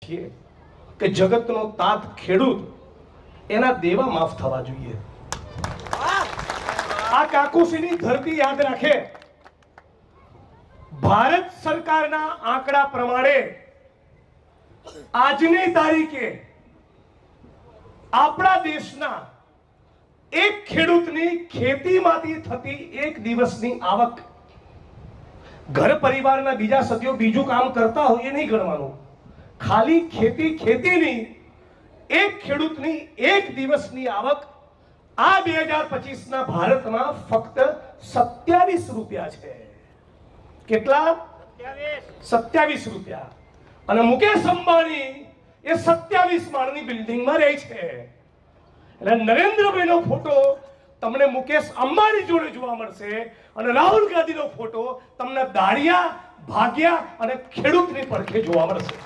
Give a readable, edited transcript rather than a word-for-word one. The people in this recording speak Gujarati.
છીએ કે જગતનો તાત ખેડૂત, એના દેવા માફ થવા જોઈએ. આ કાકુસીની ધરતી યાદ રાખે. ભારત સરકારના આંકડા પ્રમાણે આજની તારીખે આપણા દેશના એક ખેડૂતની ખેતીમાંથી થતી એક દિવસની આવક, ઘર પરિવારના બીજા સભ્યો બીજું કામ કરતા હોય એ નહીં ગણવાનું, ખાલી ખેતીની એક ખેડૂતની એક દિવસની આવક આ 2025ના ભારતમાં ફક્ત 27 રૂપિયા છે. કેટલા? 27 રૂપિયા. અને મુકેશ અંબાણી એ 27 માળની બિલ્ડિંગમાં રહે છે. એટલે નરેન્દ્રભાઈનો ફોટો તમને મુકેશ અંબાણી જોડે જોવા મળશે અને રાહુલ ગાંધીનો ફોટો તમને દાળિયા, ભાગ્યા અને ખેડૂતની પડખે જોવા મળશે.